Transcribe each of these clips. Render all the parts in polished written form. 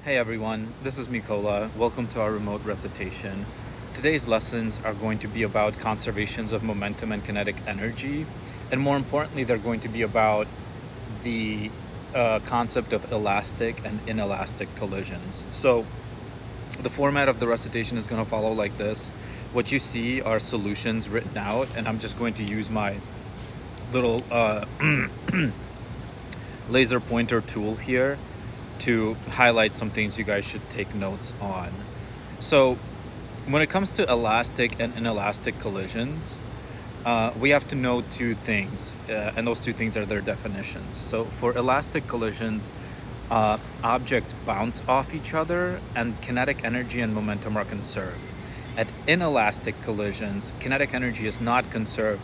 Hey everyone, this is Mikola. Welcome to our remote recitation. Today's lessons are going to be about conservations of momentum and kinetic energy, and more importantly, they're going to be about the concept of elastic and inelastic collisions. So, the format of the recitation is going to follow like this. What you see are solutions written out, and I'm just going to use my little laser pointer tool here to highlight some things you guys should take notes on. So, when it comes to elastic and inelastic collisions, we have to know two things, and those two things are their definitions. So, for elastic collisions, objects bounce off each other, and kinetic energy and momentum are conserved. At inelastic collisions, kinetic energy is not conserved,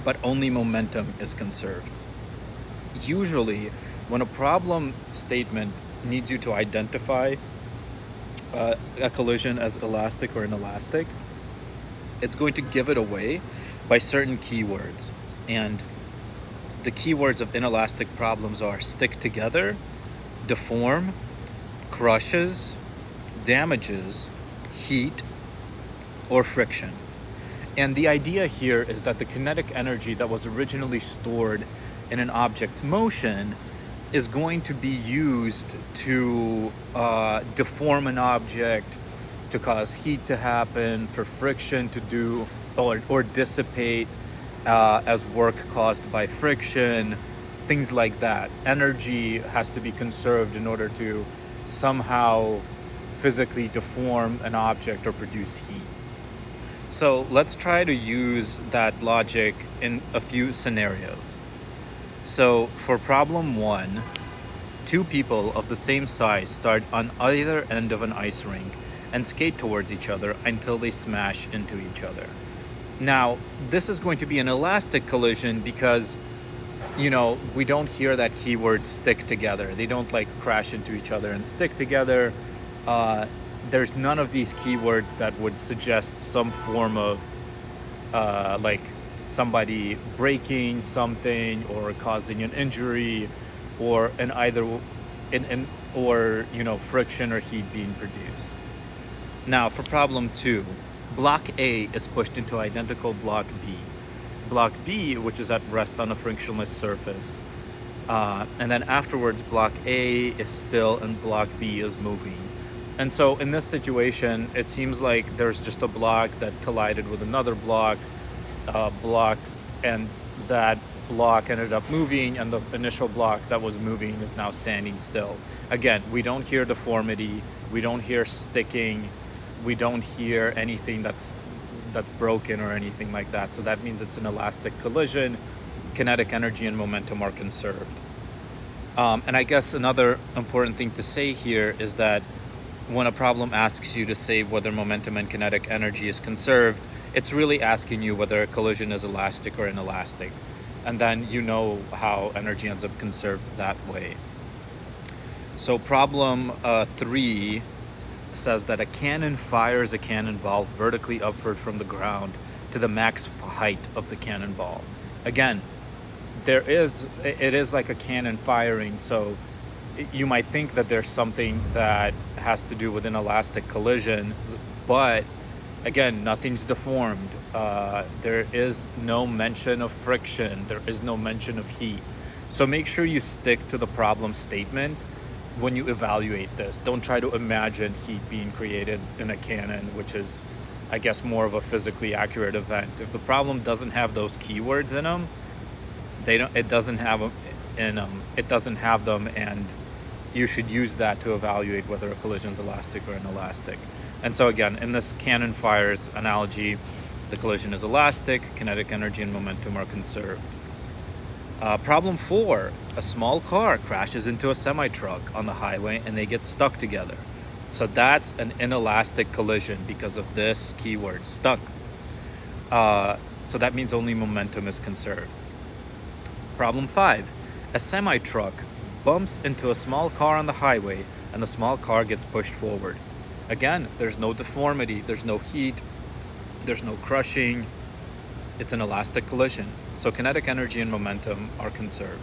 but only momentum is conserved. Usually, when a problem statement needs you to identify a collision as elastic or inelastic, it's going to give it away by certain keywords. And the keywords of inelastic problems are stick together, deform, crushes, damages, heat, or friction. And the idea here is that the kinetic energy that was originally stored in an object's motion is going to be used to deform an object, to cause heat to happen, for friction to do or dissipate as work caused by friction, things like that. Energy has to be conserved in order to somehow physically deform an object or produce heat. So let's try to use that logic in a few scenarios. So for problem 1, two people of the same size start on either end of an ice rink and skate towards each other until they smash into each other. Now, this is going to be an elastic collision because, we don't hear that keyword stick together. They don't crash into each other and stick together. There's none of these keywords that would suggest some form of somebody breaking something or causing an injury, or friction or heat being produced. Now for problem 2, block A is pushed into identical block B. Block B, which is at rest on a frictionless surface, and then afterwards block A is still and block B is moving. And so in this situation, it seems like there's just a block that collided with another block, and that block ended up moving, and the initial block that was moving is now standing still. Again, we don't hear deformity, we don't hear sticking, we don't hear anything that's broken or anything like that. So that means it's an elastic collision. Kinetic energy and momentum are conserved. And I guess another important thing to say here is that when a problem asks you to say whether momentum and kinetic energy is conserved, it's really asking you whether a collision is elastic or inelastic. And then you know how energy ends up conserved that way. So problem 3 says that a cannon fires a cannonball vertically upward from the ground to the max height of the cannonball. Again, it is like a cannon firing, so you might think that there's something that has to do with an elastic collision, but again, nothing's deformed. There is no mention of friction. There is no mention of heat. So make sure you stick to the problem statement when you evaluate this. Don't try to imagine heat being created in a cannon, which is, I guess, more of a physically accurate event. If the problem doesn't have those keywords in them, it doesn't have them, and you should use that to evaluate whether a collision is elastic or inelastic. And so again, in this cannon fires analogy, the collision is elastic, kinetic energy and momentum are conserved. Problem 4, a small car crashes into a semi-truck on the highway and they get stuck together. So that's an inelastic collision because of this keyword, stuck. So that means only momentum is conserved. Problem 5, a semi-truck bumps into a small car on the highway and the small car gets pushed forward. Again, there's no deformity, there's no heat, there's no crushing. It's an elastic collision. So kinetic energy and momentum are conserved.